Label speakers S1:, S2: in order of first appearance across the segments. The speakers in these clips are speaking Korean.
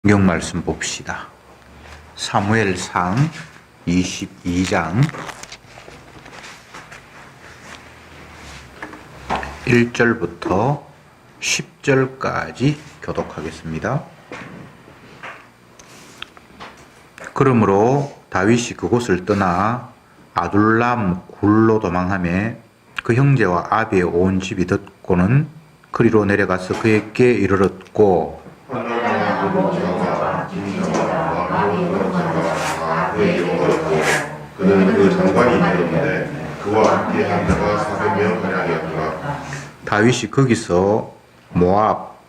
S1: 성경 말씀 봅시다. 사무엘상 22장 1절부터 10절까지 교독하겠습니다. 그러므로 다윗이 그곳을 떠나 아둘람 굴로 도망하며 그 형제와 아비의 온 집이 듣고는 그리로 내려가서 그에게 이르렀고
S2: 그는 그 장관이 되었는데 그와 함께 한 자가 400명 가량이었더라.
S1: 다윗이 거기서 모압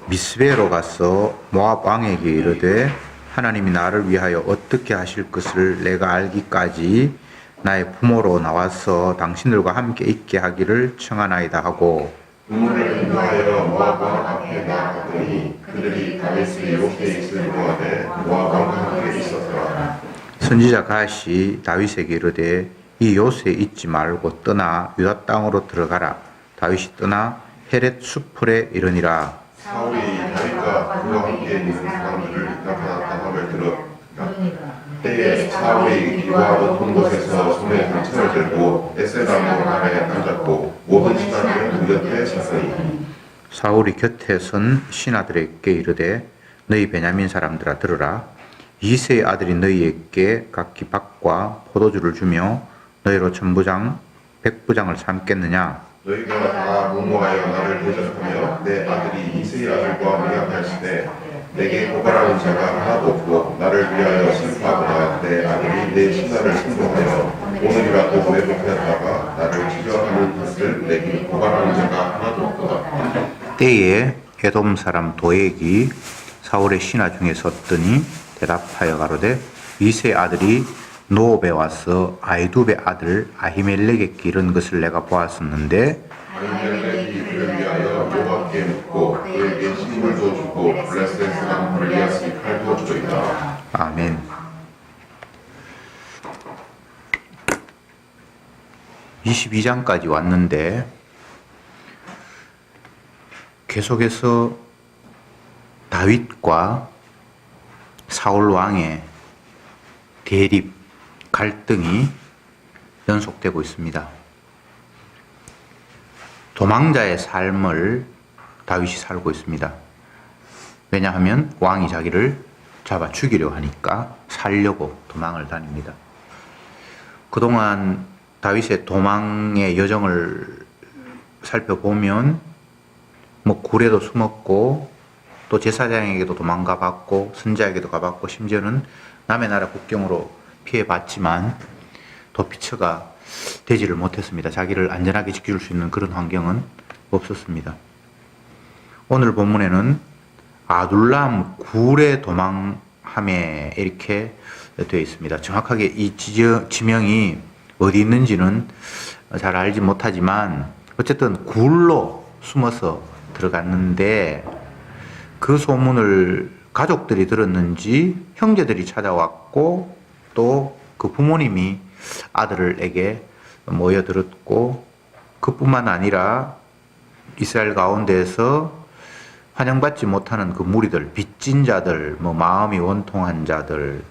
S1: 미스베로 가서 모압 왕에게 이르되 하나님이 나를 위하여 어떻게 하실 것을 내가 알기까지 나의 부모로 나와서 당신들과 함께 있게 하기를 청하나이다 하고
S2: 부모를 인도하여 모압 왕 앞에 나아갔더니 그들이 다윗의 요새에 있을 모압에 모압 왕과 함께 있었더라.
S1: 선지자 갓이 다윗에게 이르되 이 요새에 있지 말고 떠나 유다 땅으로 들어가라. 다윗이 떠나 헤렛 수풀에 이르니라.
S2: 사울이 다윗과 그와 함께 있는 사람들을 나타났다 함을 들었다. 때에 사울이 기브아 높은 곳에서 손에 단창을 들고 에세라무 아래에 앉았고 모든 신하들은 그 곁에 섰으니
S1: 사울이 곁에 선 신하들에게 이르되 너희 베냐민 사람들아 들으라. 이새의 아들이 너희에게 각기 밭과 포도주를 주며 너희로 천부장 백부장을 삼겠느냐.
S2: 너희가 다 무모하여 나를 대적하며 내 아들이 이새의 아들과 미약할시되 내게 고발하는 자가 하나도 없고 나를 위하여 슬퍼하거나 내 아들이 내 신하를 승동하여 오늘이라도 왜곡하였다가 나를 치료하는 것을 내게 고발하는 자가 하나도 없도다.
S1: 때에 에돔 사람 도액이 사울의 신하 중에 섰더니 대답하여 가로되 이새의 아들이 노업에 와서 아이두베 아들 아히멜렉에게 이른 것을 내가 보았었는데
S2: 아히멜렉이 그를 위하여 여호와께 묻고 그에게 식물도 주고 블레셋 사람 골리앗이 칼도 주더이다.
S1: 아멘. (22장까지) 왔는데 계속해서 다윗과 사울 왕의 대립, 갈등이 연속되고 있습니다. 도망자의 삶을 다윗이 살고 있습니다. 왜냐하면 왕이 자기를 잡아 죽이려 하니까 살려고 도망을 다닙니다. 그동안 다윗의 도망의 여정을 살펴보면 굴에도 숨었고 또 제사장에게도 도망가 봤고 선지자에게도 가봤고 심지어는 남의 나라 국경으로 피해봤지만 도피처가 되지를 못했습니다. 자기를 안전하게 지켜줄 수 있는 그런 환경은 없었습니다. 오늘 본문에는 아둘람 굴에 도망함에 이렇게 되어 있습니다. 정확하게 이 지명이 어디 있는지는 잘 알지 못하지만 어쨌든 굴로 숨어서 들어갔는데 그 소문을 가족들이 들었는지 형제들이 찾아왔고 또 그 부모님이 아들에게 모여들었고 그뿐만 아니라 이스라엘 가운데에서 환영받지 못하는 그 무리들, 빚진 자들, 마음이 원통한 자들,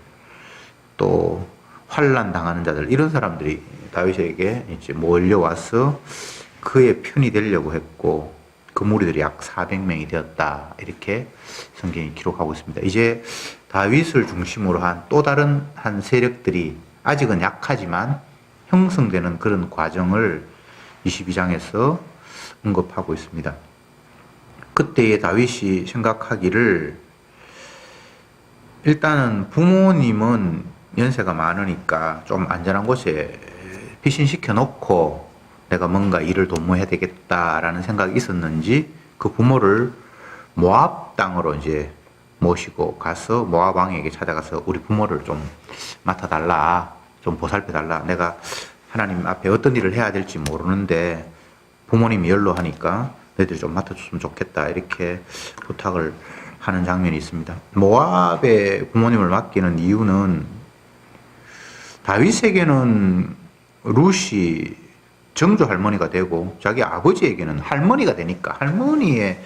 S1: 또 환난 당하는 자들 이런 사람들이 다윗에게 이제 몰려와서 그의 편이 되려고 했고 그 무리들이 약 400명이 되었다 이렇게 성경이 기록하고 있습니다. 이제 다윗을 중심으로 한 또 다른 한 세력들이 아직은 약하지만 형성되는 그런 과정을 22장에서 언급하고 있습니다. 그때의 다윗이 생각하기를 일단은 부모님은 연세가 많으니까 좀 안전한 곳에 피신시켜 놓고 내가 뭔가 일을 도모해야 되겠다라는 생각이 있었는지 그 부모를 모압 땅으로 이제 모시고 가서 모압 왕에게 찾아가서 우리 부모를 좀 맡아달라, 좀 보살펴달라. 내가 하나님 앞에 어떤 일을 해야 될지 모르는데 부모님이 연로하니까 너희들이 좀 맡아줬으면 좋겠다 이렇게 부탁을 하는 장면이 있습니다. 모압의 부모님을 맡기는 이유는 다윗에게는 룻이 정조 할머니가 되고 자기 아버지에게는 할머니가 되니까 할머니의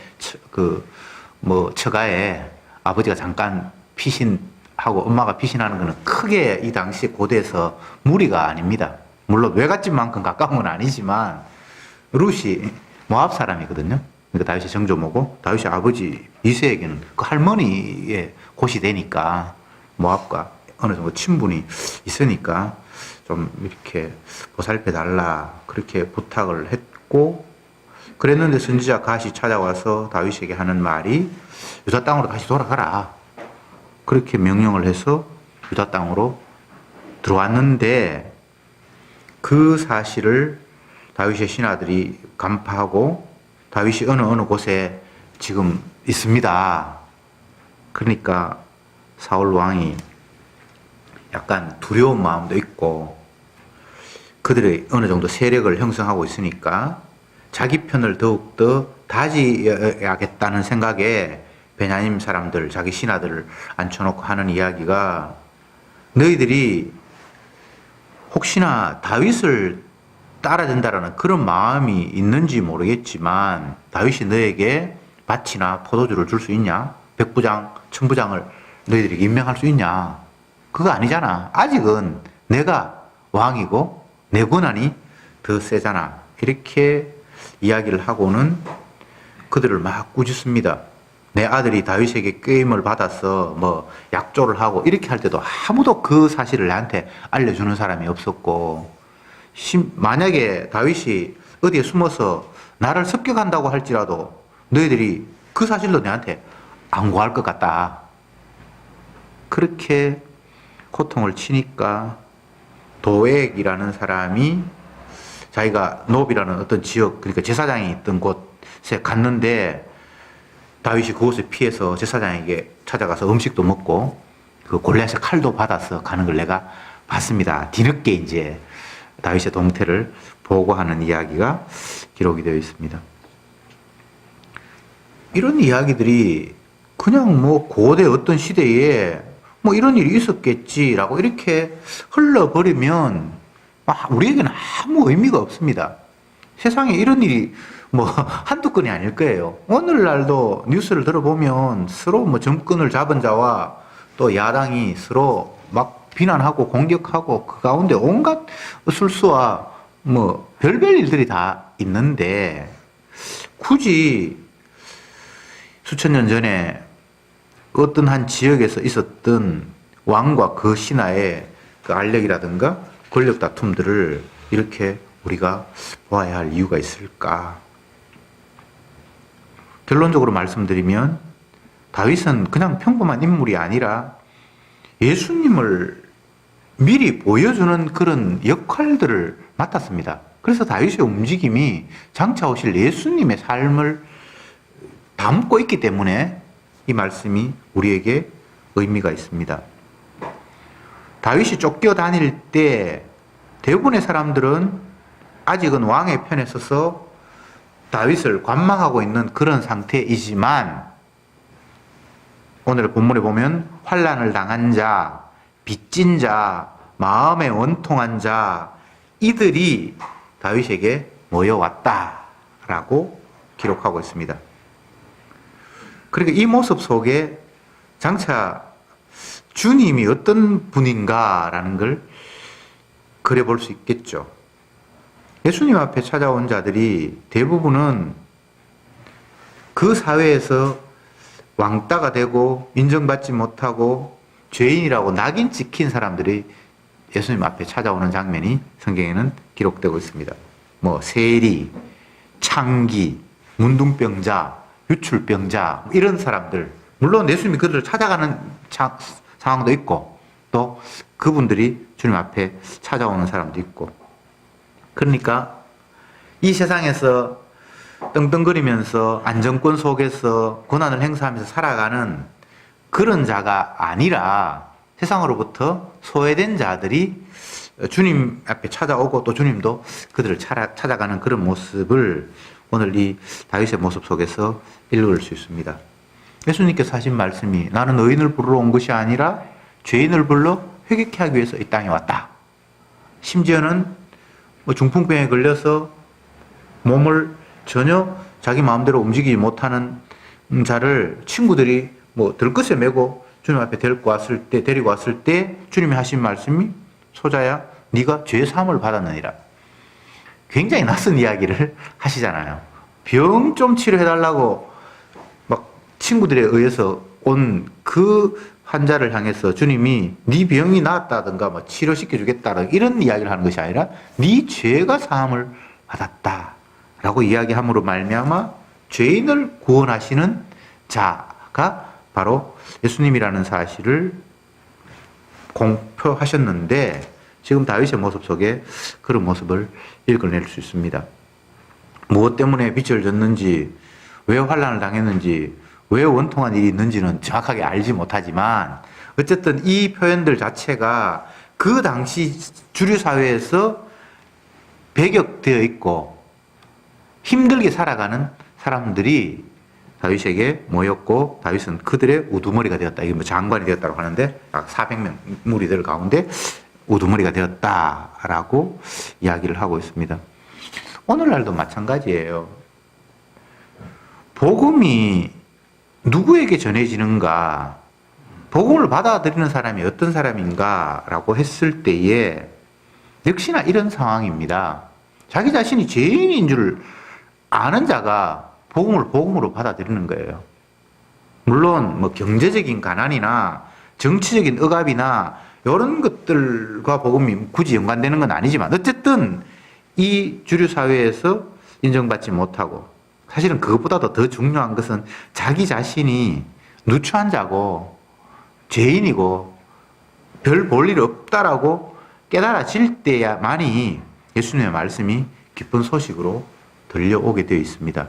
S1: 처가에 아버지가 잠깐 피신하고 엄마가 피신하는 거는 크게 이 당시 고대에서 무리가 아닙니다. 물론 외갓집만큼 가까운 건 아니지만 룻이 모압 사람이거든요. 그러니까 다윗의 정조모고 다윗의 아버지 이새에게는 그 할머니의 곳이 되니까 모압과 어느 정도 친분이 있으니까 좀 이렇게 보살펴 달라 그렇게 부탁을 했고, 그랬는데 선지자 갓이 찾아와서 다윗에게 하는 말이 유다 땅으로 다시 돌아가라 그렇게 명령을 해서 유다 땅으로 들어왔는데, 그 사실을 다윗의 신하들이 간파하고 다윗이 어느 곳에 지금 있습니다. 그러니까 사울 왕이 약간 두려운 마음도 있고 그들이 어느 정도 세력을 형성하고 있으니까 자기 편을 더욱더 다지야겠다는 생각에 베냐민 사람들, 자기 신하들을 앉혀놓고 하는 이야기가, 너희들이 혹시나 다윗을 따라준다라는 그런 마음이 있는지 모르겠지만 다윗이 너에게 밭이나 포도주를 줄 수 있냐? 백부장, 천부장을 너희들에게 임명할 수 있냐? 그거 아니잖아. 아직은 내가 왕이고 내 권한이 더 세잖아. 이렇게 이야기를 하고는 그들을 막 꾸짖습니다. 내 아들이 다윗에게 꾀임을 받아서 뭐 약조를 하고 이렇게 할 때도 아무도 그 사실을 나한테 알려주는 사람이 없었고, 만약에 다윗이 어디에 숨어서 나를 습격한다고 할지라도 너희들이 그 사실도 내한테 안 구할 것 같다. 그렇게 호통을 치니까 도액이라는 사람이 자기가 노비라는 어떤 지역, 그러니까 제사장이 있던 곳에 갔는데 다윗이 그곳을 피해서 제사장에게 찾아가서 음식도 먹고 그 골리앗의 칼도 받아서 가는 걸 내가 봤습니다. 뒤늦게 이제 다윗의 동태를 보고하는 이야기가 기록이 되어 있습니다. 이런 이야기들이 그냥 뭐 고대 어떤 시대에 뭐 이런 일이 있었겠지라고 이렇게 흘러버리면 우리에게는 아무 의미가 없습니다. 세상에 이런 일이 뭐 한두 건이 아닐 거예요. 오늘날도 뉴스를 들어보면 서로 뭐 정권을 잡은 자와 또 야당이 서로 막 비난하고 공격하고 그 가운데 온갖 술수와 뭐 별별 일들이 다 있는데, 굳이 수천 년 전에 어떤 한 지역에서 있었던 왕과 그 신하의 그 알력이라든가 권력 다툼들을 이렇게 우리가 보아야 할 이유가 있을까? 결론적으로 말씀드리면 다윗은 그냥 평범한 인물이 아니라 예수님을 미리 보여주는 그런 역할들을 맡았습니다. 그래서 다윗의 움직임이 장차 오실 예수님의 삶을 담고 있기 때문에 이 말씀이 우리에게 의미가 있습니다. 다윗이 쫓겨다닐 때 대부분의 사람들은 아직은 왕의 편에 서서 다윗을 관망하고 있는 그런 상태이지만, 오늘 본문에 보면 환난을 당한 자, 빚진 자, 마음에 원통한 자, 이들이 다윗에게 모여왔다라고 기록하고 있습니다. 그러니까 이 모습 속에 장차 주님이 어떤 분인가라는 걸 그려볼 수 있겠죠. 예수님 앞에 찾아온 자들이 대부분은 그 사회에서 왕따가 되고 인정받지 못하고 죄인이라고 낙인 찍힌 사람들이 예수님 앞에 찾아오는 장면이 성경에는 기록되고 있습니다. 뭐 세리, 창기, 문둥병자, 유출병자 이런 사람들, 물론 예수님이 그들을 찾아가는 상황도 있고 또 그분들이 주님 앞에 찾아오는 사람도 있고, 그러니까 이 세상에서 떵떵거리면서 안정권 속에서 권한을 행사하면서 살아가는 그런 자가 아니라 세상으로부터 소외된 자들이 주님 앞에 찾아오고 또 주님도 그들을 찾아가는 그런 모습을 오늘 이 다윗의 모습 속에서 읽을 수 있습니다. 예수님께서 하신 말씀이 나는 의인을 부르러 온 것이 아니라 죄인을 불러 회개케 하기 위해서 이 땅에 왔다. 심지어는 뭐 중풍병에 걸려서 몸을 전혀 자기 마음대로 움직이지 못하는 자를 친구들이 뭐 들것에 메고 주님 앞에 데리고 왔을 때 주님이 하신 말씀이 소자야 네가 죄 사함을 받았느니라. 굉장히 낯선 이야기를 하시잖아요. 병 좀 치료해달라고 막 친구들에 의해서 온 그 환자를 향해서 주님이 네 병이 나았다든가 뭐 치료시켜 주겠다는 이런 이야기를 하는 것이 아니라 네 죄가 사함을 받았다라고 이야기함으로 말미암아 죄인을 구원하시는 자가 바로 예수님이라는 사실을 공표하셨는데 지금 다윗의 모습 속에 그런 모습을 읽어낼 수 있습니다. 무엇 때문에 빚을 졌는지, 왜 환난을 당했는지, 왜 원통한 일이 있는지는 정확하게 알지 못하지만 어쨌든 이 표현들 자체가 그 당시 주류 사회에서 배격되어 있고 힘들게 살아가는 사람들이 다윗에게 모였고 다윗은 그들의 우두머리가 되었다. 이게 뭐 장관이 되었다고 하는데 약 400명 무리들 가운데 우두머리가 되었다라고 이야기를 하고 있습니다. 오늘날도 마찬가지예요. 복음이 누구에게 전해지는가, 복음을 받아들이는 사람이 어떤 사람인가라고 했을 때에 역시나 이런 상황입니다. 자기 자신이 죄인인 줄 아는 자가 복음을 복음으로 받아들이는 거예요. 물론 뭐 경제적인 가난이나 정치적인 억압이나 이런 것들과 복음이 굳이 연관되는 건 아니지만 어쨌든 이 주류 사회에서 인정받지 못하고 사실은 그것보다도 더 중요한 것은 자기 자신이 누추한 자고 죄인이고 별 볼 일 없다라고 깨달아질 때야만이 예수님의 말씀이 기쁜 소식으로 들려오게 되어 있습니다.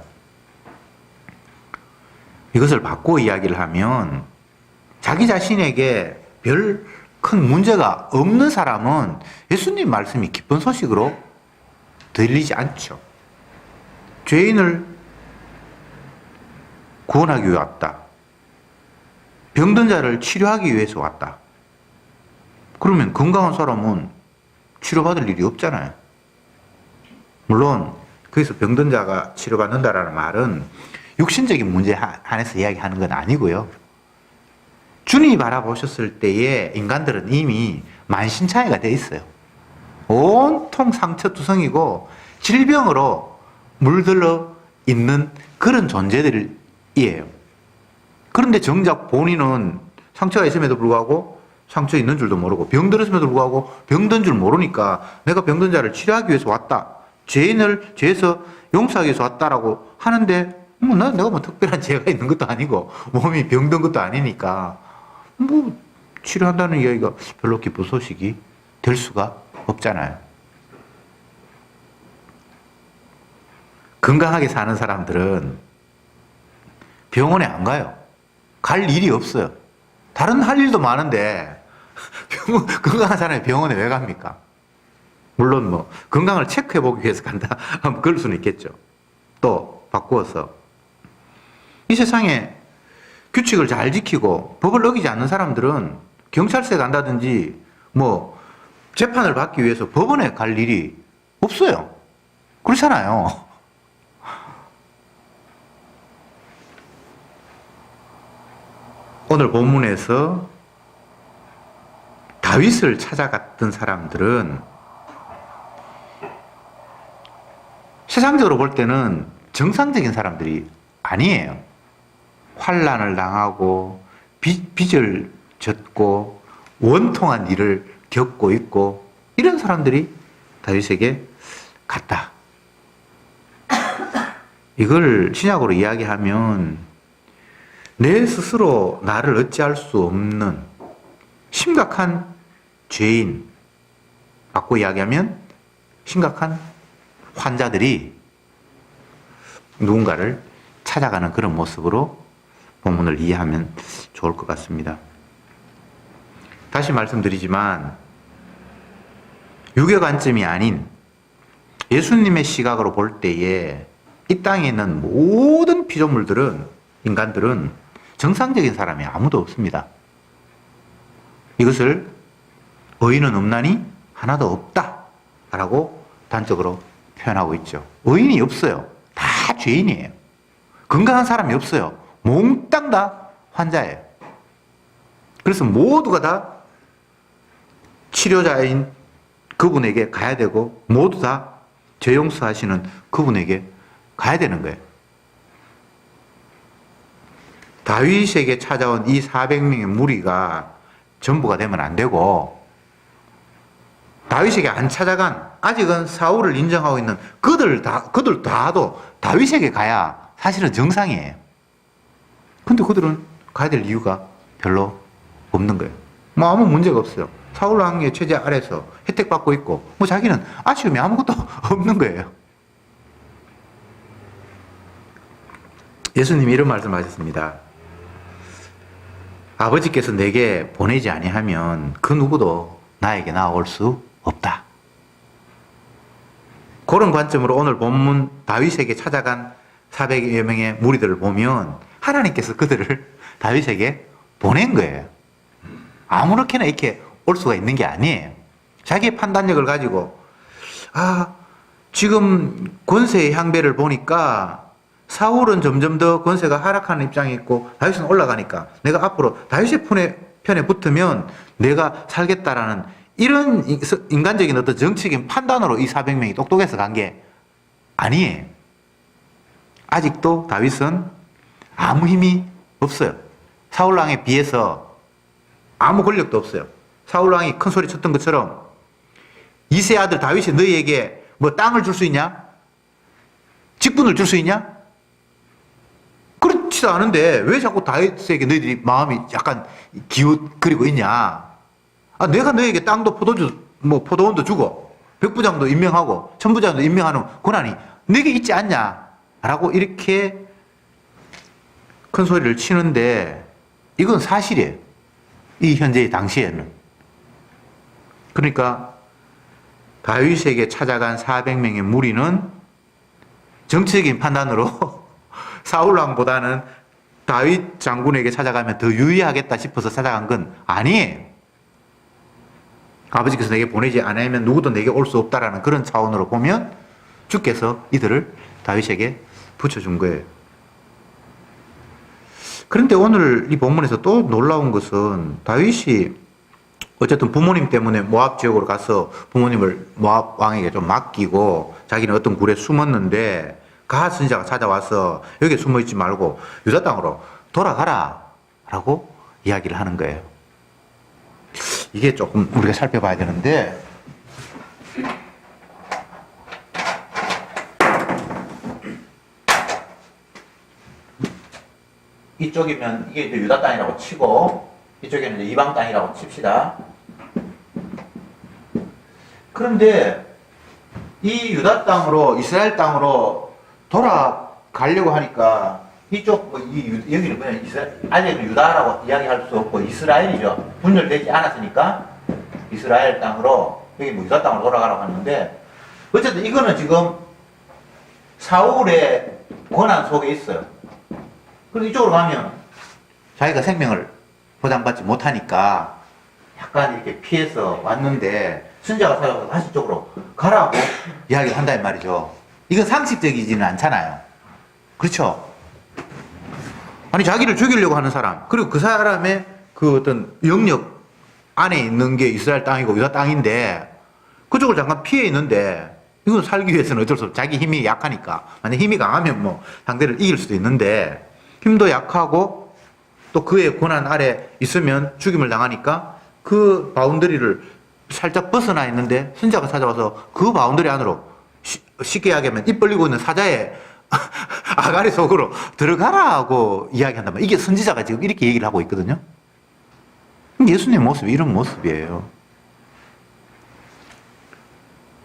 S1: 이것을 바꾸어 이야기를 하면 자기 자신에게 별 큰 문제가 없는 사람은 예수님 말씀이 기쁜 소식으로 들리지 않죠. 죄인을 구원하기 위해 왔다. 병든 자를 치료하기 위해서 왔다. 그러면 건강한 사람은 치료받을 일이 없잖아요. 물론 거기서 병든 자가 치료받는다라는 말은 육신적인 문제에 한해서 이야기하는 건 아니고요. 주님이 바라보셨을 때에 인간들은 이미 만신창이가 돼 있어요. 온통 상처투성이고 질병으로 물들어 있는 그런 존재들이에요. 그런데 정작 본인은 상처가 있음에도 불구하고 상처 있는 줄도 모르고 병들었음에도 불구하고 병든 줄 모르니까 내가 병든 자를 치료하기 위해서 왔다. 죄인을 죄에서 용서하기 위해서 왔다라고 하는데 내가 뭐 특별한 죄가 있는 것도 아니고 몸이 병든 것도 아니니까 뭐 치료한다는 이야기가 별로 기쁜 소식이 될 수가 없잖아요. 건강하게 사는 사람들은 병원에 안 가요. 갈 일이 없어요. 다른 할 일도 많은데 건강한 사람이 병원에 왜 갑니까? 물론 뭐 건강을 체크해 보기 위해서 간다 하면 그럴 수는 있겠죠. 또 바꾸어서 이 세상에 규칙을 잘 지키고 법을 어기지 않는 사람들은 경찰서에 간다든지 뭐 재판을 받기 위해서 법원에 갈 일이 없어요. 그렇잖아요. 오늘 본문에서 다윗을 찾아갔던 사람들은 세상적으로 볼 때는 정상적인 사람들이 아니에요. 환난을 당하고 빚을 졌고 원통한 일을 겪고 있고 이런 사람들이 다윗에게 갔다. 이걸 신약으로 이야기하면 내 스스로 나를 어찌할 수 없는 심각한 죄인, 바꿔 이야기하면 심각한 환자들이 누군가를 찾아가는 그런 모습으로 본문을 이해하면 좋을 것 같습니다. 다시 말씀드리지만 유교 관점이 아닌 예수님의 시각으로 볼 때에 이 땅에 있는 모든 피조물들은, 인간들은 정상적인 사람이 아무도 없습니다. 이것을 의인은 없나니 하나도 없다 라고 단적으로 표현하고 있죠. 의인이 없어요. 다 죄인이에요. 건강한 사람이 없어요. 몽땅 다 환자예요. 그래서 모두가 다 치료자인 그분에게 가야 되고 모두 다 죄 용서하시는 그분에게 가야 되는 거예요. 다윗에게 찾아온 이 400명의 무리가 전부가 되면 안 되고 다윗에게 안 찾아간 아직은 사울을 인정하고 있는 그들 다도 다윗에게 가야 사실은 정상이에요. 근데 그들은 가야 될 이유가 별로 없는 거예요. 뭐 아무 문제가 없어요. 사울 왕의 체제 아래서 혜택 받고 있고 뭐 자기는 아쉬움이 아무것도 없는 거예요. 예수님이 이런 말씀하셨습니다. 아버지께서 내게 보내지 아니하면 그 누구도 나에게 나아올 수 없다. 그런 관점으로 오늘 본문 다윗에게 찾아간 400여 명의 무리들을 보면 하나님께서 그들을 다윗에게 보낸 거예요. 아무렇게나 이렇게 올 수가 있는 게 아니에요. 자기의 판단력을 가지고 지금 권세의 향배를 보니까 사울은 점점 더 권세가 하락하는 입장에 있고 다윗은 올라가니까 내가 앞으로 다윗의 편에 붙으면 내가 살겠다라는 이런 인간적인 어떤 정치적인 판단으로 이 400명이 똑똑해서 간 게 아니에요. 아직도 다윗은 아무 힘이 없어요. 사울왕에 비해서 아무 권력도 없어요. 사울왕이 큰 소리 쳤던 것처럼 이세 아들 다윗이 너희에게 뭐 땅을 줄 수 있냐? 직분을 줄 수 있냐? 그렇지도 않은데 왜 자꾸 다윗에게 너희들이 마음이 약간 기웃거리고 있냐? 내가 너희에게 땅도 포도원도 주고 백부장도 임명하고 천부장도 임명하는 권한이 너에게 있지 않냐? 라고 이렇게 큰 소리를 치는데 이건 사실이에요. 이 현재의 당시에는. 그러니까 다윗에게 찾아간 400명의 무리는 정치적인 판단으로 사울왕보다는 다윗 장군에게 찾아가면 더 유의하겠다 싶어서 찾아간 건 아니에요. 아버지께서 내게 보내지 않으면 누구도 내게 올 수 없다라는 그런 차원으로 보면 주께서 이들을 다윗에게 붙여준 거예요. 그런데 오늘 이 본문에서 또 놀라운 것은 다윗이 어쨌든 부모님 때문에 모압 지역으로 가서 부모님을 모압 왕에게 좀 맡기고 자기는 어떤 굴에 숨었는데 가 선지자가 찾아와서 여기에 숨어있지 말고 유다 땅으로 돌아가라 라고 이야기를 하는 거예요. 이게 조금 우리가 살펴봐야 되는데 이쪽이면 이게 이제 유다 땅이라고 치고 이쪽에는 이제 이방 땅이라고 칩시다. 그런데 이 유다 땅으로 이스라엘 땅으로 돌아가려고 하니까 이쪽 여기는 그냥 이스라엘 아직은 유다라고 이야기할 수 없고 이스라엘이죠. 분열되지 않았으니까 이스라엘 땅으로 여기 뭐 유다 땅으로 돌아가라고 하는데 어쨌든 이거는 지금 사울의 권한 속에 있어요. 그래서 이쪽으로 가면 자기가 생명을 보장받지 못하니까 약간 이렇게 피해서 왔는데 선지자가 찾아와서 다시 이쪽으로 가라고 이야기를 한다는 말이죠. 이건 상식적이지는 않잖아요. 그렇죠? 아니 자기를 죽이려고 하는 사람 그리고 그 사람의 그 어떤 영역 안에 있는 게 이스라엘 땅이고 유다 땅인데 그쪽을 잠깐 피해 있는데 이건 살기 위해서는 어쩔 수 없어. 자기 힘이 약하니까. 만약 힘이 강하면 뭐 상대를 이길 수도 있는데 힘도 약하고 또 그의 권한 아래 있으면 죽임을 당하니까 그 바운더리를 살짝 벗어나 있는데 선지자가 찾아와서 그 바운더리 안으로 쉽게 이야기하면 입 벌리고 있는 사자의 아가리 속으로 들어가라고 이야기한단 말이에요. 이게 선지자가 지금 이렇게 얘기를 하고 있거든요. 예수님의 모습이 이런 모습이에요.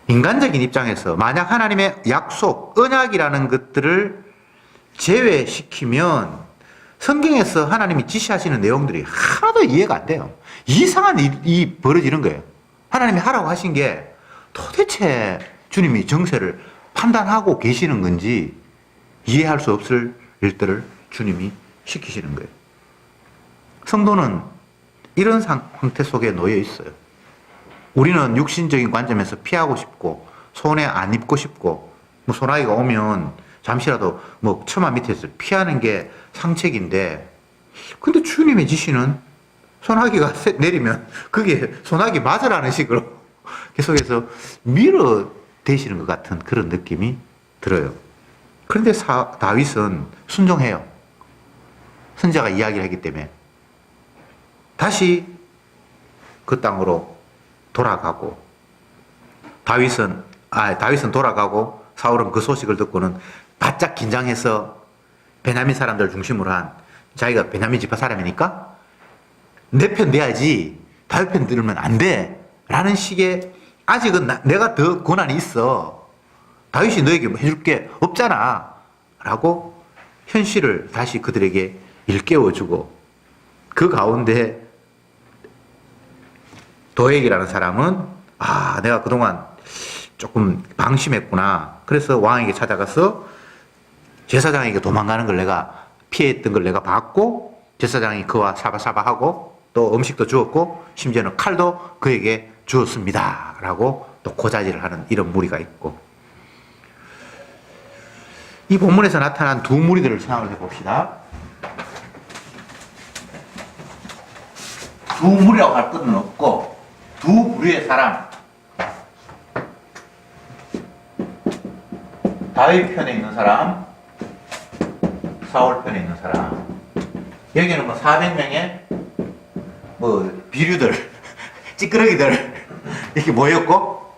S1: 인간적인 입장에서 만약 하나님의 약속, 언약이라는 것들을 제외시키면 성경에서 하나님이 지시하시는 내용들이 하나도 이해가 안 돼요. 이상한 일이 벌어지는 거예요. 하나님이 하라고 하신 게 도대체 주님이 정세를 판단하고 계시는 건지 이해할 수 없을 일들을 주님이 시키시는 거예요. 성도는 이런 상태 속에 놓여 있어요. 우리는 육신적인 관점에서 피하고 싶고 손에 안 입고 싶고 뭐 소나기가 오면 잠시라도 뭐 처마 밑에서 피하는 게 상책인데 근데 주님의 지시는 소나기가 내리면 그게 소나기 맞으라는 식으로 계속해서 밀어대시는 것 같은 그런 느낌이 들어요. 그런데 다윗은 순종해요. 선지자가 이야기를 했기 때문에. 다시 그 땅으로 돌아가고, 다윗은 돌아가고, 사울은 그 소식을 듣고는 바짝 긴장해서 베냐민 사람들 중심으로 한, 자기가 베냐민 지파 사람이니까 내 편 내야지 다윗 편 들으면 안 돼 라는 식의, 아직은 내가 더 권한이 있어, 다윗이 너에게 뭐 해줄 게 없잖아 라고 현실을 다시 그들에게 일깨워주고, 그 가운데 도액이라는 사람은 내가 그동안 조금 방심했구나, 그래서 왕에게 찾아가서 제사장에게 도망가는 걸 내가 피했던 걸 내가 봤고, 제사장이 그와 사바사바하고 또 음식도 주었고 심지어는 칼도 그에게 주었습니다 라고 또 고자질을 하는 이런 무리가 있고, 이 본문에서 나타난 두 무리들을 생각을 해봅시다. 두 무리라고 할 것은 없고 두 부류의 사람, 다윗 편에 있는 사람, 사울 편에 있는 사람. 여기는 뭐 400명의 뭐 비류들, 찌끄러기들 이렇게 모였고,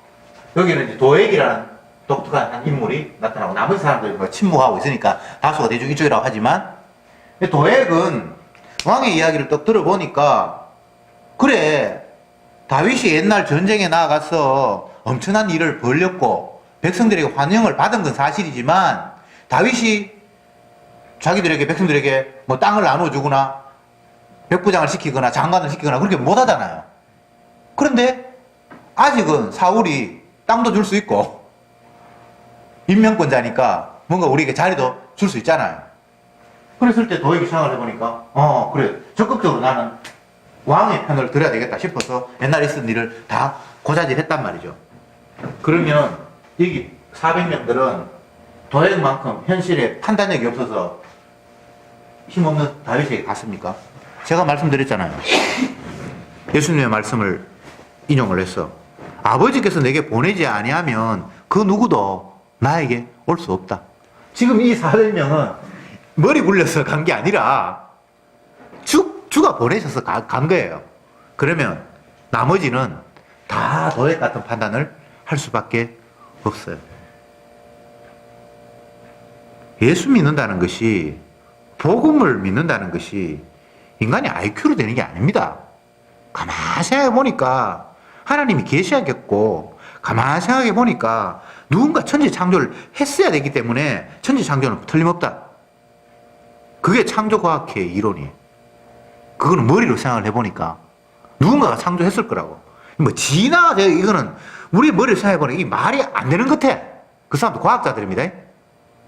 S1: 여기는 이제 도액이라는 독특한 한 인물이 나타나고, 나머지 사람들이 뭐 침묵하고 있으니까 다수가 대충 이쪽이라고 하지만, 도액은 왕의 이야기를 또 들어보니까, 그래, 다윗이 옛날 전쟁에 나아가서 엄청난 일을 벌였고 백성들에게 환영을 받은 건 사실이지만, 다윗이 자기들에게, 백성들에게 뭐 땅을 나눠주거나 백부장을 시키거나 장관을 시키거나 그렇게 못하잖아요. 그런데 아직은 사울이 땅도 줄 수 있고 임명권자니까 뭔가 우리에게 자리도 줄 수 있잖아요. 그랬을 때 도액이 생각을 해보니까 그래, 적극적으로 나는 왕의 편을 들어야 되겠다 싶어서 옛날에 있었던 일을 다 고자질했단 말이죠. 그러면 여기 400명들은 도액만큼 현실에 판단력이 없어서 힘없는 다윗에게 갔습니까? 제가 말씀드렸잖아요. 예수님의 말씀을 인용을 했어. 아버지께서 내게 보내지 아니하면 그 누구도 나에게 올 수 없다. 지금 이 400명은 머리 굴려서 간 게 아니라 주가 보내셔서 간 거예요. 그러면 나머지는 다 도액 같은 판단을 할 수밖에 없어요. 예수 믿는다는 것이, 복음을 믿는다는 것이 인간이 IQ로 되는 게 아닙니다. 가만히 생각해 보니까 하나님이 계시하겠고, 가만히 생각해 보니까 누군가 천지 창조를 했어야 되기 때문에 천지 창조는 틀림없다. 그게 창조과학의 이론이에요. 그거는 머리로 생각을 해보니까 누군가가 창조했을 거라고. 뭐 지나가, 이거는 우리 머리로 생각해 보니까 이 말이 안 되는 것 같아. 그 사람도 과학자들입니다.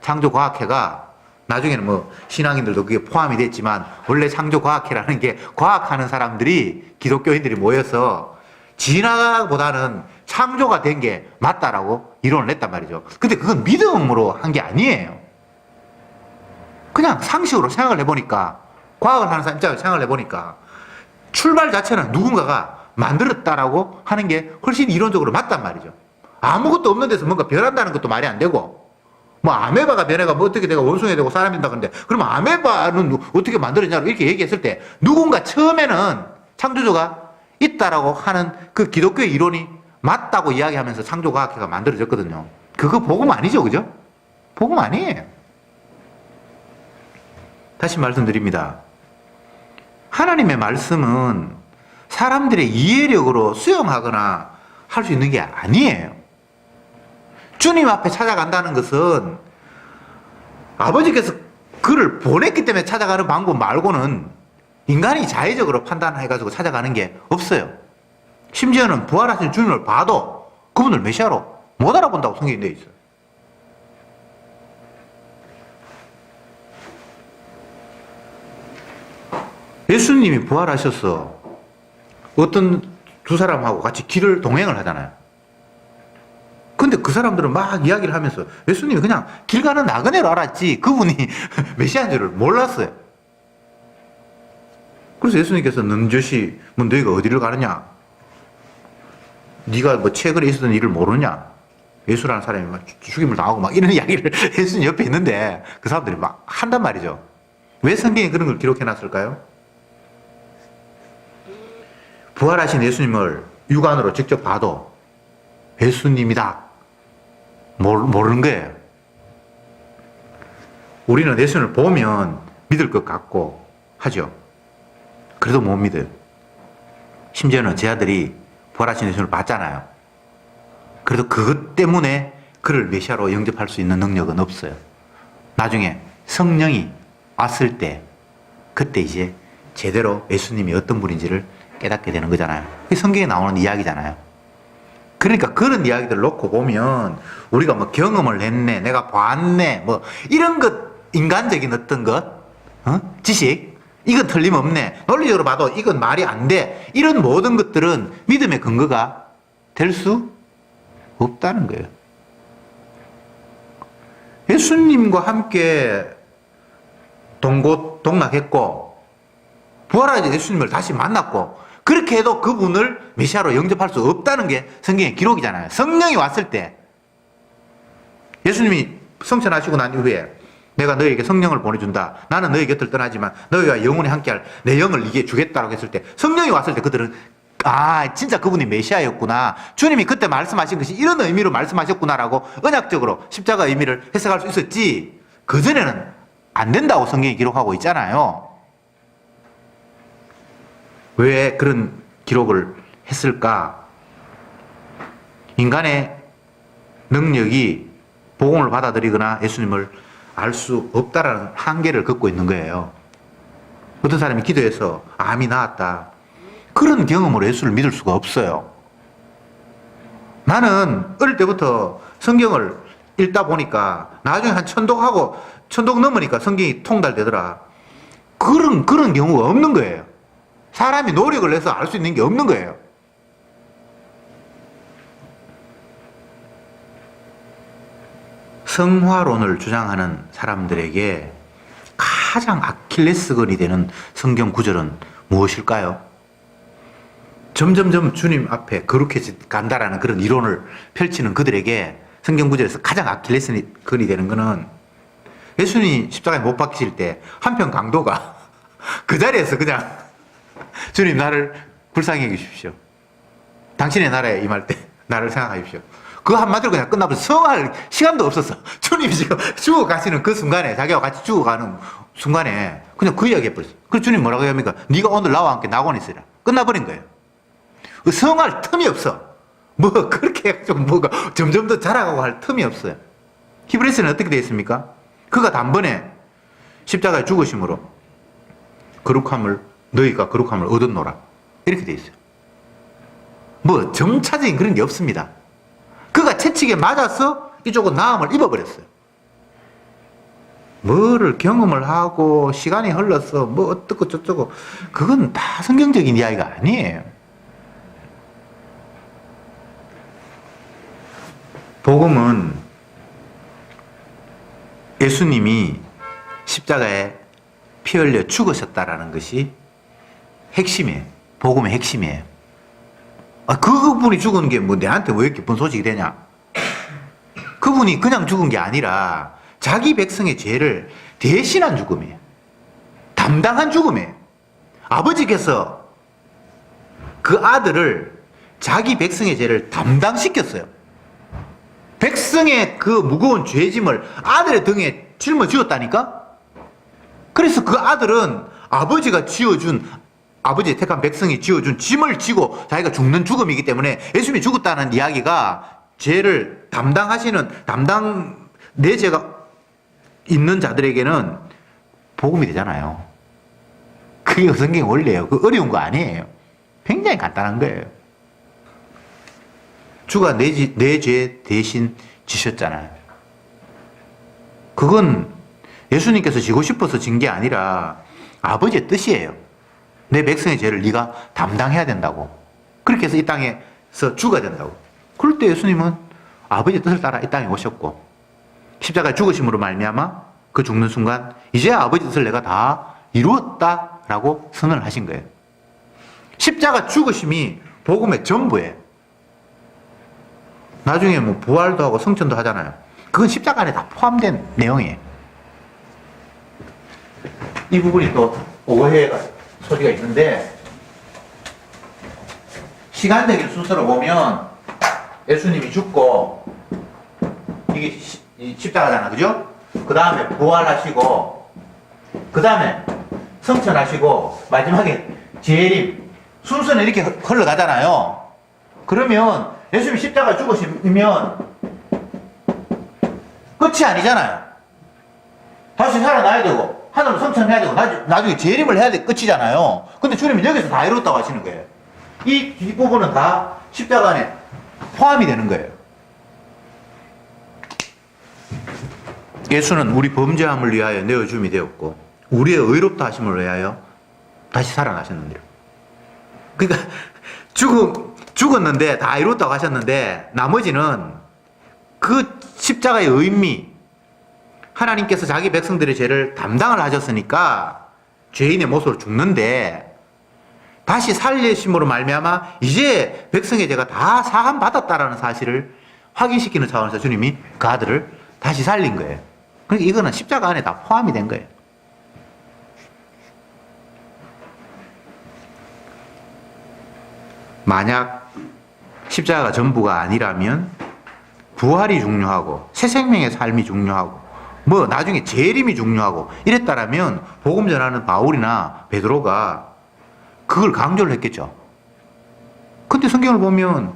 S1: 창조과학회가 나중에는 뭐 신앙인들도 그게 포함이 됐지만, 원래 창조과학회라는 게 과학하는 사람들이, 기독교인들이 모여서 진화보다는 창조가 된 게 맞다라고 이론을 냈단 말이죠. 근데 그건 믿음으로 한 게 아니에요. 그냥 상식으로 생각을 해보니까, 과학을 하는 사람 입장에서 생각을 해보니까 출발 자체는 누군가가 만들었다라고 하는 게 훨씬 이론적으로 맞단 말이죠. 아무것도 없는 데서 뭔가 변한다는 것도 말이 안 되고, 뭐 아메바가 변해가 뭐 어떻게 되고 원숭이 되고 사람이 된다 그러는데, 그러면 아메바는 어떻게 만들었냐고 이렇게 얘기했을 때 누군가 처음에는 창조주가 있다라고 하는 그 기독교의 이론이 맞다고 이야기하면서 창조과학회가 만들어졌거든요. 그거 복음 아니죠, 그죠? 복음 아니에요. 다시 말씀드립니다. 하나님의 말씀은 사람들의 이해력으로 수용하거나 할 수 있는 게 아니에요. 주님 앞에 찾아간다는 것은 아버지께서 그를 보냈기 때문에 찾아가는 방법 말고는 인간이 자의적으로 판단해가지고 찾아가는 게 없어요. 심지어는 부활하신 주님을 봐도 그분을 메시아로 못 알아본다고 성경에 되어 있어요. 예수님이 부활하셔서 어떤 두 사람하고 같이 길을 동행을 하잖아요. 근데 그 사람들은 막 이야기를 하면서 예수님이 그냥 길 가는 나그네로 알았지 그분이 메시아인 줄을 몰랐어요. 그래서 예수님께서 능조시 뭐 너희가 어디를 가느냐? 네가 뭐 최근에 있었던 일을 모르냐? 예수라는 사람이 막 죽임을 당하고 막 이런 이야기를 예수님 옆에 있는데 그 사람들이 막 한단 말이죠. 왜 성경에 그런 걸 기록해 놨을까요? 부활하신 예수님을 육안으로 직접 봐도 예수님이다 모르는 거예요. 우리는 예수님을 보면 믿을 것 같고 하죠. 그래도 못 믿어요. 심지어는 제 아들이 부활하신 예수님을 봤잖아요. 그래도 그것 때문에 그를 메시아로 영접할 수 있는 능력은 없어요. 나중에 성령이 왔을 때 그때 이제 제대로 예수님이 어떤 분인지를 깨닫게 되는 거잖아요. 그게 성경에 나오는 이야기잖아요. 그러니까 그런 이야기들 놓고 보면 우리가 뭐 경험을 했네, 내가 봤네, 뭐 이런 것, 인간적인 어떤 것, 지식, 이건 틀림없네, 논리적으로 봐도 이건 말이 안 돼, 이런 모든 것들은 믿음의 근거가 될 수 없다는 거예요. 예수님과 함께 동락했고 부활하신 예수님을 다시 만났고 그렇게 해도 그분을 메시아로 영접할 수 없다는 게 성경의 기록이잖아요. 성령이 왔을 때 예수님이 성천하시고 난 이후에 내가 너에게 성령을 보내준다. 나는 너희 곁을 떠나지만 너희와 영원히 함께할 내 영을 네게 주겠다라고 했을 때 성령이 왔을 때 그들은 진짜 그분이 메시아였구나. 주님이 그때 말씀하신 것이 이런 의미로 말씀하셨구나라고 언약적으로 십자가 의미를 해석할 수 있었지. 그전에는 안 된다고 성경이 기록하고 있잖아요. 왜 그런 기록을 했을까? 인간의 능력이 복음을 받아들이거나 예수님을 알 수 없다라는 한계를 겪고 있는 거예요. 어떤 사람이 기도해서 암이 나았다. 그런 경험으로 예수를 믿을 수가 없어요. 나는 어릴 때부터 성경을 읽다 보니까 나중에 한 천독 넘으니까 성경이 통달되더라. 그런 경우가 없는 거예요. 사람이 노력을 해서 알 수 있는 게 없는 거예요. 성화론을 주장하는 사람들에게 가장 아킬레스건이 되는 성경 구절은 무엇일까요? 점점점 주님 앞에 거룩해지 간다라는 그런 이론을 펼치는 그들에게 성경 구절에서 가장 아킬레스건이 되는 것은 예수님이 십자가에 못 박히실 때 한편 강도가 그 자리에서 그냥 주님 나를 불쌍히 여기십시오. 당신의 나라에 임할 때 나를 생각하십시오. 그 한마디로 그냥 끝나버렸어. 성할 시간도 없었어. 주님이 지금 죽어가시는 그 순간에, 자기와 같이 죽어가는 순간에 그냥 그 이야기 해버렸어. 그래서 주님 뭐라고 합니까? 네가 오늘 나와 함께 낙원에 있으라. 끝나버린 거예요. 성할 틈이 없어. 뭐 그렇게 해가지고 뭐가 점점 더 자라가고 할 틈이 없어요. 히브리서는 어떻게 되어 있습니까? 그가 단번에 십자가에 죽으심으로 너희가 거룩함을 얻었노라. 이렇게 되어 있어요. 뭐 점차적인 그런 게 없습니다. 그가 채찍에 맞아서 이쪽은 나음을 입어버렸어요. 뭐를 경험을 하고 시간이 흘러서 뭐 어떻고 저쩌고 그건 다 성경적인 이야기가 아니에요. 복음은 예수님이 십자가에 피 흘려 죽으셨다라는 것이 핵심이에요. 복음의 핵심이에요. 그분이 죽은 게 뭐 내한테 왜 기쁜 소식이 되냐? 그분이 그냥 죽은 게 아니라 자기 백성의 죄를 대신한 죽음이에요. 담당한 죽음이에요. 아버지께서 그 아들을 자기 백성의 죄를 담당시켰어요. 백성의 그 무거운 죄짐을 아들의 등에 짊어지었다니까? 그래서 그 아들은 아버지의 택한 백성이 지어준 짐을 지고 자기가 죽는 죽음이기 때문에 예수님이 죽었다는 이야기가 죄를 내 죄가 있는 자들에게는 복음이 되잖아요. 그게 성경의 원리예요. 그 어려운 거 아니에요. 굉장히 간단한 거예요. 주가 내 죄 대신 지셨잖아요. 그건 예수님께서 지고 싶어서 진 게 아니라 아버지의 뜻이에요. 내 백성의 죄를 네가 담당해야 된다고. 그렇게 해서 이 땅에서 죽어야 된다고. 그럴 때 예수님은 아버지의 뜻을 따라 이 땅에 오셨고 십자가에 죽으심으로 말미암아 그 죽는 순간 이제 아버지 뜻을 내가 다 이루었다 라고 선언을 하신 거예요. 십자가 죽으심이 복음의 전부예요. 나중에 뭐 부활도 하고 성천도 하잖아요. 그건 십자가 안에 다 포함된 내용이에요. 이 부분이 또 오해가 소지가 있는데, 시간적인 순서로 보면 예수님이 죽고 이게 십자가잖아, 그죠? 그 다음에 부활하시고, 그 다음에 성천하시고, 마지막에 재림, 순서는 이렇게 흘러가잖아요. 그러면 예수님이 십자가 죽으시면 끝이 아니잖아요. 다시 살아나야 되고 하늘로 성천해야 되고 나중에 재림을 해야 돼 끝이잖아요. 근데 주님은 여기서 다 이뤘다고 하시는 거예요. 이 뒷부분은 다 십자가 안에 포함이 되는 거예요. 예수는 우리 범죄함을 위하여 내어줌이 되었고 우리의 의롭다 하심을 위하여 다시 살아나셨는데요. 그러니까 죽었는데 다 이뤘다고 하셨는데 나머지는 그 십자가의 의미, 하나님께서 자기 백성들의 죄를 담당을 하셨으니까 죄인의 모습으로 죽는데 다시 살리심으로 말미암아 이제 백성의 죄가 다 사함 받았다라는 사실을 확인시키는 차원에서 주님이 그 아들을 다시 살린 거예요. 그러니까 이거는 십자가 안에 다 포함이 된 거예요. 만약 십자가가 전부가 아니라면 부활이 중요하고 새 생명의 삶이 중요하고 뭐 나중에 재림이 중요하고 이랬다라면 복음 전하는 바울이나 베드로가 그걸 강조를 했겠죠. 근데 성경을 보면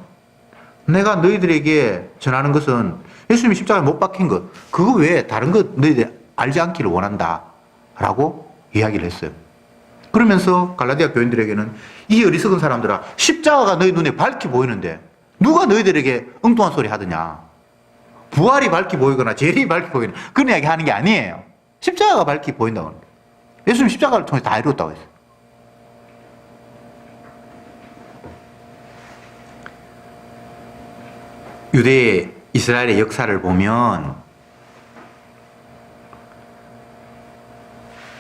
S1: 내가 너희들에게 전하는 것은 예수님이 십자가에 못 박힌 것 그거 외에 다른 것 너희들이 알지 않기를 원한다 라고 이야기를 했어요. 그러면서 갈라디아 교인들에게는 이 어리석은 사람들아 십자가가 너희 눈에 밝게 보이는데 누가 너희들에게 엉뚱한 소리 하더냐. 부활이 밝게 보이거나 재림이 밝게 보이거나 그런 이야기 하는 게 아니에요. 십자가가 밝게 보인다고 합니다. 예수님 십자가를 통해서 다 이뤘다고 했어요. 유대 이스라엘의 역사를 보면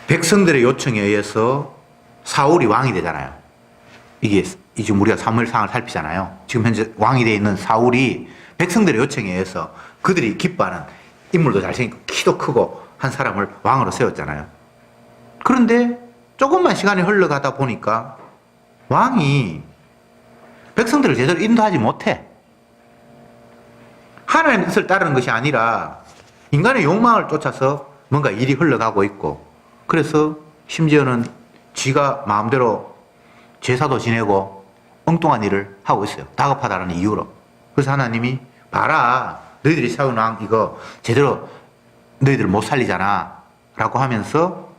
S1: 백성들의 요청에 의해서 사울이 왕이 되잖아요. 이게 지금 우리가 사무엘상을 살피잖아요. 지금 현재 왕이 되어 있는 사울이 백성들의 요청에 의해서 그들이 기뻐하는 인물도 잘생기고 키도 크고 한 사람을 왕으로 세웠잖아요. 그런데 조금만 시간이 흘러가다 보니까 왕이 백성들을 제대로 인도하지 못해. 하나님의 뜻을 따르는 것이 아니라 인간의 욕망을 쫓아서 뭔가 일이 흘러가고 있고 그래서 심지어는 지가 마음대로 제사도 지내고 엉뚱한 일을 하고 있어요. 다급하다는 이유로. 그래서 하나님이 봐라 너희들이 세운 왕 이거 제대로 너희들 못 살리잖아 라고 하면서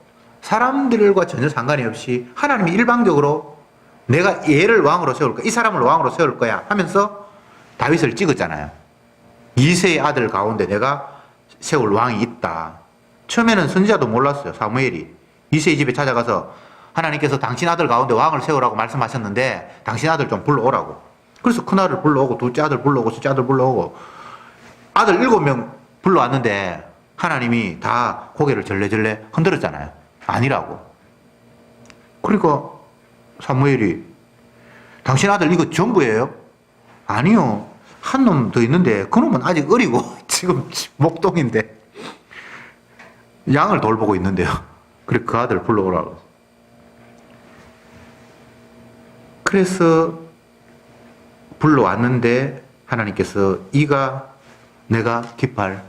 S1: 사람들과 전혀 상관이 없이 하나님이 일방적으로 내가 얘를 왕으로 세울 거야 이 사람을 왕으로 세울 거야 하면서 다윗을 찍었잖아요. 이세의 아들 가운데 내가 세울 왕이 있다. 처음에는 선지자도 몰랐어요. 사무엘이 이세의 집에 찾아가서 하나님께서 당신 아들 가운데 왕을 세우라고 말씀하셨는데 당신 아들 좀 불러오라고. 그래서 큰아들 불러오고 둘째 아들 불러오고 셋째 아들 불러오고 아들 7명 불러왔는데 하나님이 다 고개를 절레절레 흔들었잖아요. 아니라고. 그러니까 사무엘이 당신 아들 이거 전부예요? 아니요. 한 놈 더 있는데 그놈은 아직 어리고 지금 목동인데 양을 돌보고 있는데요. 그래 그 아들 불러오라고. 그래서 불러왔는데 하나님께서 이가 내가 기뻐할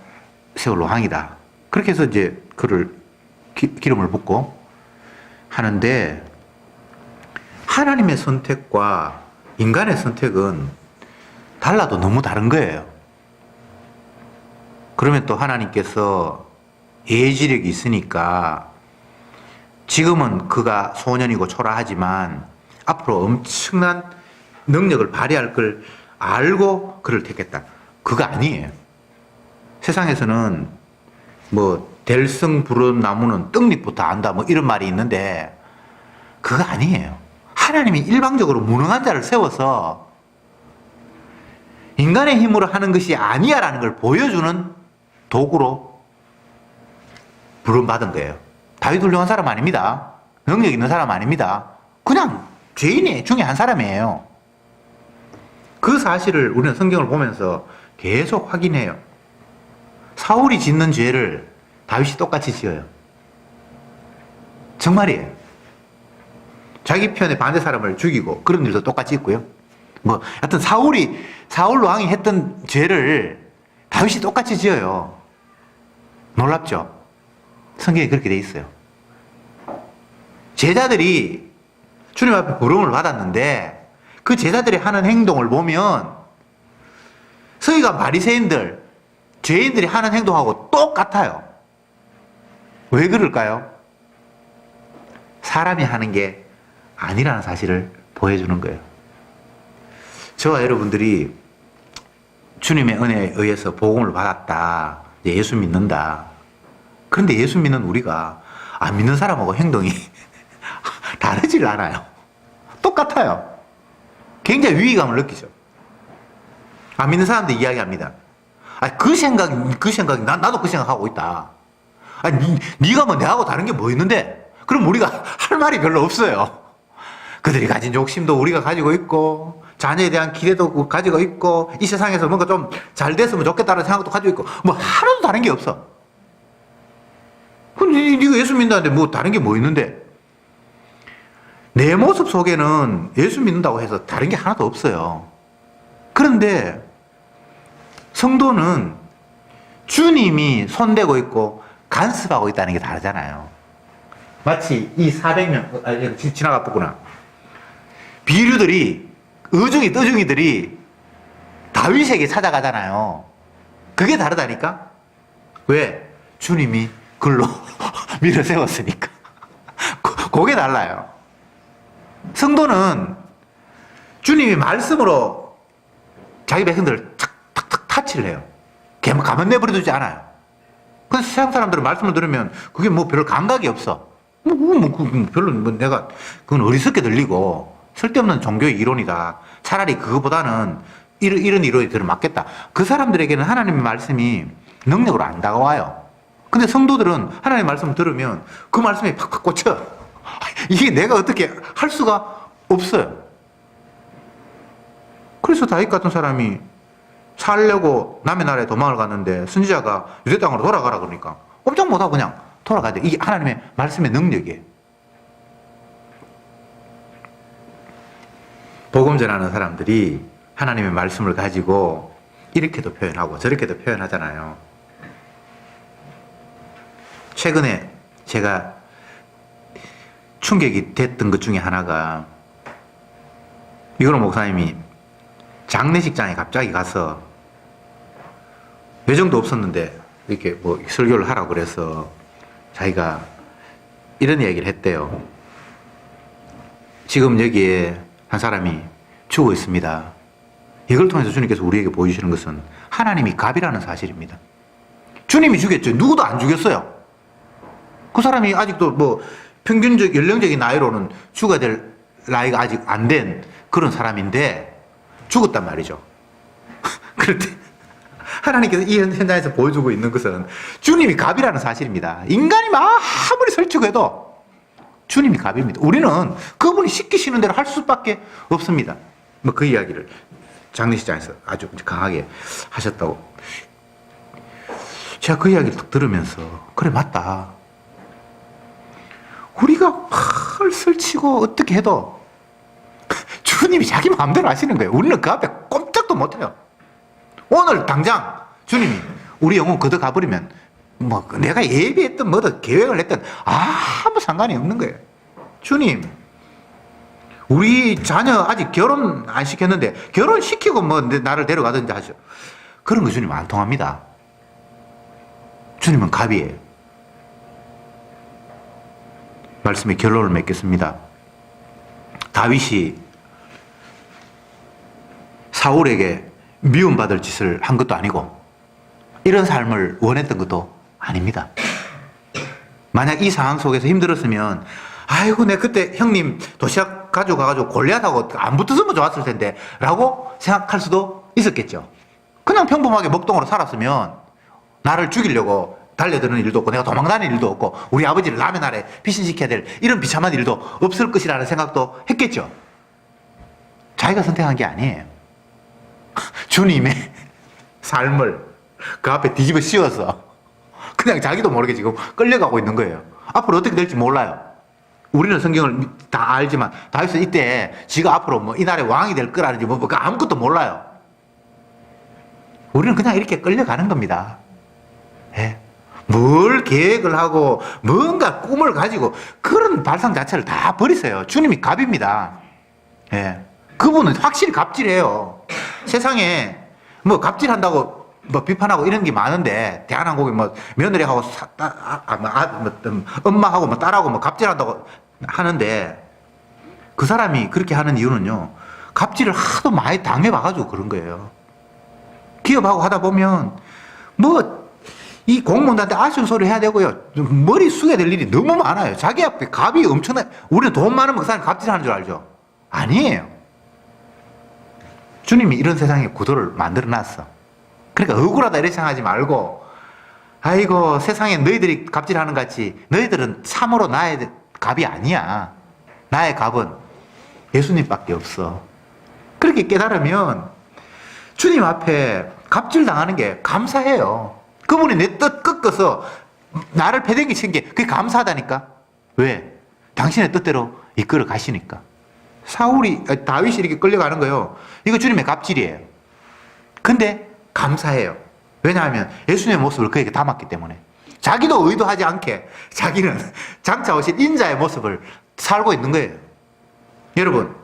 S1: 세울 왕이다. 그렇게 해서 이제 그를 기름을 붓고 하는데 하나님의 선택과 인간의 선택은 달라도 너무 다른 거예요. 그러면 또 하나님께서 예지력이 있으니까 지금은 그가 소년이고 초라하지만 앞으로 엄청난 능력을 발휘할 걸 알고 그를 택했다. 그거 아니에요. 세상에서는 뭐 될성 부른 나무는 떡잎부터 안다 뭐 이런 말이 있는데 그거 아니에요. 하나님이 일방적으로 무능한 자를 세워서 인간의 힘으로 하는 것이 아니야 라는 걸 보여주는 도구로 부름받은 거예요. 다윗 훌륭한 사람 아닙니다. 능력 있는 사람 아닙니다. 그냥 죄인 중에 한 사람이에요. 그 사실을 우리는 성경을 보면서 계속 확인해요. 사울이 짓는 죄를 다윗이 똑같이 지어요. 정말이에요. 자기 편의 반대 사람을 죽이고 그런 일도 똑같이 있고요. 뭐 하여튼 사울 왕이 했던 죄를 다윗이 똑같이 지어요. 놀랍죠? 성경에 그렇게 돼 있어요. 제자들이 주님 앞에 부름을 받았는데 그 제자들이 하는 행동을 보면 서기관 바리새인들, 죄인들이 하는 행동하고 똑같아요. 왜 그럴까요? 사람이 하는 게 아니라는 사실을 보여주는 거예요. 저와 여러분들이 주님의 은혜에 의해서 복음을 받았다. 예수 믿는다. 그런데 예수 믿는 우리가 안 믿는 사람하고 행동이 다르질 않아요. 똑같아요. 굉장히 위기감을 느끼죠. 안 믿는 사람들 이야기합니다. 그 생각이, 나도 그 생각하고 있다. 네가 뭐 내하고 다른 게 뭐 있는데? 그럼 우리가 할 말이 별로 없어요. 그들이 가진 욕심도 우리가 가지고 있고, 자녀에 대한 기대도 가지고 있고, 이 세상에서 뭔가 좀 잘 됐으면 좋겠다는 생각도 가지고 있고, 뭐 하나도 다른 게 없어. 근데 네가 예수 믿는다는데 뭐 다른 게 뭐 있는데? 내 모습 속에는 예수 믿는다고 해서 다른 게 하나도 없어요. 그런데 성도는 주님이 손대고 있고 간섭하고 있다는 게 다르잖아요. 마치 이 400명, 지나갔구나. 비류들이, 떠중이들이 다윗에게 찾아가잖아요. 그게 다르다니까? 왜? 주님이 글로 밀어 세웠으니까. 그게 달라요. 성도는 주님이 말씀으로 자기 백성들을 탁탁탁 타치를 해요. 가만 내버려두지 않아요. 그래서 세상 사람들은 말씀을 들으면 그게 뭐 별 감각이 없어. 별로 내가 그건 어리석게 들리고 쓸데없는 종교의 이론이다. 차라리 그거보다는 이런 이론이 더 맞겠다. 그 사람들에게는 하나님의 말씀이 능력으로 안 다가와요. 근데 성도들은 하나님의 말씀을 들으면 그 말씀이 팍팍 꽂혀. 이게 내가 어떻게 할 수가 없어요. 그래서 다윗 같은 사람이 살려고 남의 나라에 도망을 갔는데 선지자가 유대 땅으로 돌아가라 그러니까 꼼짝 못하고 그냥 돌아가야 돼. 이게 하나님의 말씀의 능력이에요. 복음 전하는 사람들이 하나님의 말씀을 가지고 이렇게도 표현하고 저렇게도 표현하잖아요. 최근에 제가 충격이 됐던 것 중에 하나가 이거로 목사님이 장례식장에 갑자기 가서 외정도 없었는데 이렇게 뭐 설교를 하라고 그래서 자기가 이런 얘기를 했대요. 지금 여기에 한 사람이 죽어 있습니다. 이걸 통해서 주님께서 우리에게 보여주시는 것은 하나님이 갑이라는 사실입니다. 주님이 죽였죠. 누구도 안 죽였어요. 그 사람이 아직도 뭐 평균적 연령적인 나이로는 죽어야 될 나이가 아직 안 된 그런 사람인데 죽었단 말이죠. 그런데 하나님께서 이 현장에서 보여주고 있는 것은 주님이 갑이라는 사실입니다. 인간이 아무리 설득해도 주님이 갑입니다. 우리는 그분이 시키시는 대로 할 수밖에 없습니다. 뭐 그 이야기를 장례식장에서 아주 강하게 하셨다고. 제가 그 이야기를 들으면서 그래 맞다. 우리가 팔 설치고 어떻게 해도 주님이 자기 마음대로 하시는 거예요. 우리는 그 앞에 꼼짝도 못해요. 오늘 당장 주님이 우리 영혼 걷어 가버리면 뭐 내가 예비했던 뭐든 계획을 했던 아무 상관이 없는 거예요. 주님, 우리 자녀 아직 결혼 안 시켰는데 결혼시키고 뭐 나를 데려가든지 하죠. 그런 거 주님 안 통합니다. 주님은 갑이에요. 말씀의 결론을 맺겠습니다. 다윗이 사울에게 미움받을 짓을 한 것도 아니고 이런 삶을 원했던 것도 아닙니다. 만약 이 상황 속에서 힘들었으면 아이고 내 그때 형님 도시락 가져가가지고 골리앗하고 안 붙었으면 좋았을 텐데 라고 생각할 수도 있었겠죠. 그냥 평범하게 먹동으로 살았으면 나를 죽이려고 달려드는 일도 없고 내가 도망다니는 일도 없고 우리 아버지를 남의 나라에 피신시켜야 될 이런 비참한 일도 없을 것이라는 생각도 했겠죠. 자기가 선택한 게 아니에요. 주님의 삶을 그 앞에 뒤집어 씌워서 그냥 자기도 모르게 지금 끌려가고 있는 거예요. 앞으로 어떻게 될지 몰라요. 우리는 성경을 다 알지만 다윗은 이때 지가 앞으로 뭐 이 나라의 왕이 될 거라든지 뭐 아무것도 몰라요. 우리는 그냥 이렇게 끌려가는 겁니다. 예. 뭘 계획을 하고 뭔가 꿈을 가지고 그런 발상 자체를 다 버리세요. 주님이 갑입니다. 예. 그분은 확실히 갑질해요. 세상에 뭐 갑질한다고 뭐 비판하고 이런 게 많은데 대한항공이 뭐 며느리하고 엄마하고 뭐 딸하고 뭐 갑질한다고 하는데 그 사람이 그렇게 하는 이유는요. 갑질을 하도 많이 당해봐가지고 그런 거예요. 기업하고 하다 보면 뭐 이 공무원한테 아쉬운 소리 해야 되고요. 머리 숙여야 될 일이 너무 많아요. 자기 앞에 갑이 엄청나. 우리는 돈 많으면 그 사람이 갑질하는 줄 알죠. 아니에요. 주님이 이런 세상의 구도를 만들어 놨어. 그러니까 억울하다 이렇게 생각하지 말고 아이고 세상에 너희들이 갑질하는 것 같이 너희들은 참으로 나의 갑이 아니야. 나의 갑은 예수님밖에 없어. 그렇게 깨달으면 주님 앞에 갑질 당하는 게 감사해요. 그분이 내 뜻 꺾어서 나를 패대기 친 게 그게 감사하다니까. 왜? 당신의 뜻대로 이끌어 가시니까. 다윗이 이렇게 끌려가는 거예요. 이거 주님의 갑질이에요. 근데 감사해요. 왜냐하면 예수님의 모습을 그에게 담았기 때문에. 자기도 의도하지 않게 자기는 장차 오실 인자의 모습을 살고 있는 거예요. 여러분,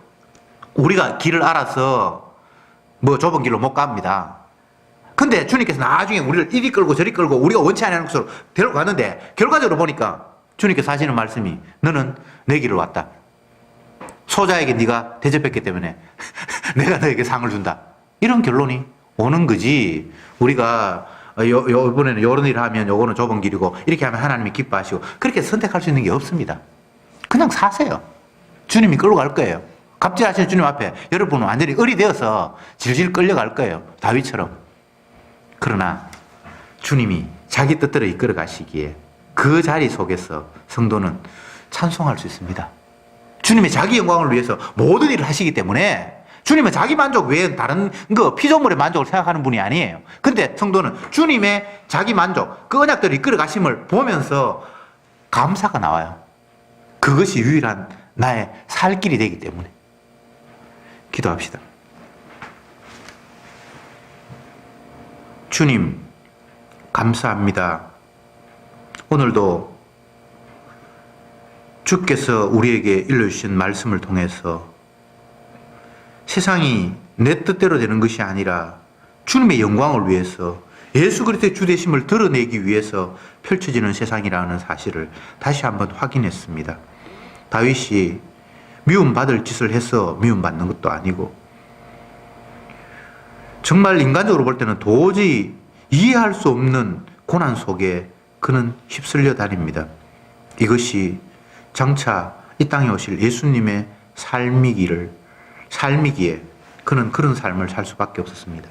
S1: 우리가 길을 알아서 뭐 좁은 길로 못 갑니다. 근데 주님께서 나중에 우리를 이리 끌고 저리 끌고 우리가 원치 않는 곳으로 데려가는데 결과적으로 보니까 주님께서 하시는 말씀이 너는 내 길을 왔다. 소자에게 네가 대접했기 때문에 내가 너에게 상을 준다. 이런 결론이 오는 거지. 우리가 이번에는 이런 일을 하면 요거는 좁은 길이고 이렇게 하면 하나님이 기뻐하시고 그렇게 선택할 수 있는 게 없습니다. 그냥 사세요. 주님이 끌고 갈 거예요. 갑질하시는 주님 앞에 여러분은 완전히 을이 되어서 질질 끌려갈 거예요. 다윗처럼. 그러나 주님이 자기 뜻대로 이끌어 가시기에 그 자리 속에서 성도는 찬송할 수 있습니다. 주님의 자기 영광을 위해서 모든 일을 하시기 때문에 주님은 자기 만족 외에 다른 피조물의 만족을 생각하는 분이 아니에요. 근데 성도는 주님의 자기 만족, 그 언약대로 이끌어 가심을 보면서 감사가 나와요. 그것이 유일한 나의 살 길이 되기 때문에. 기도합시다. 주님, 감사합니다. 오늘도 주께서 우리에게 일러주신 말씀을 통해서 세상이 내 뜻대로 되는 것이 아니라 주님의 영광을 위해서 예수 그리스도의 주되심을 드러내기 위해서 펼쳐지는 세상이라는 사실을 다시 한번 확인했습니다. 다윗이 미움받을 짓을 해서 미움받는 것도 아니고 정말 인간적으로 볼 때는 도저히 이해할 수 없는 고난 속에 그는 휩쓸려 다닙니다. 이것이 장차 이 땅에 오실 예수님의 삶이기에 그는 그런 삶을 살 수밖에 없었습니다.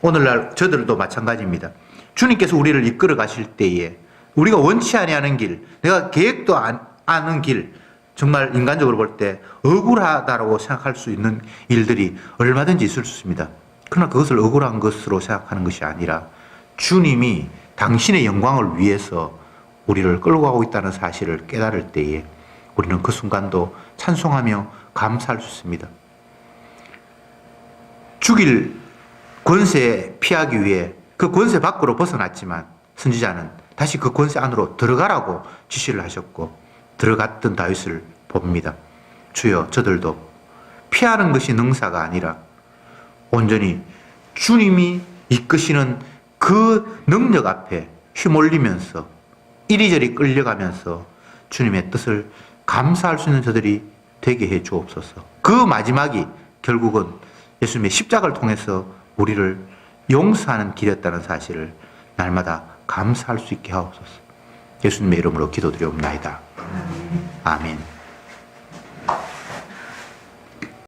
S1: 오늘날 저들도 마찬가지입니다. 주님께서 우리를 이끌어 가실 때에 우리가 원치 아니하는 길, 내가 계획도 않은 길, 정말 인간적으로 볼 때 억울하다고 생각할 수 있는 일들이 얼마든지 있을 수 있습니다. 그러나 그것을 억울한 것으로 생각하는 것이 아니라 주님이 당신의 영광을 위해서 우리를 끌고 가고 있다는 사실을 깨달을 때에 우리는 그 순간도 찬송하며 감사할 수 있습니다. 죽일 권세에 피하기 위해 그 권세 밖으로 벗어났지만 선지자는 다시 그 권세 안으로 들어가라고 지시를 하셨고 들어갔던 다윗을 봅니다. 주여, 저들도 피하는 것이 능사가 아니라 온전히 주님이 이끄시는 그 능력 앞에 휘몰리면서 이리저리 끌려가면서 주님의 뜻을 감사할 수 있는 저들이 되게 해 주옵소서. 그 마지막이 결국은 예수님의 십자가를 통해서 우리를 용서하는 길이었다는 사실을 날마다 감사할 수 있게 하옵소서. 예수님의 이름으로 기도드리옵나이다. 아멘.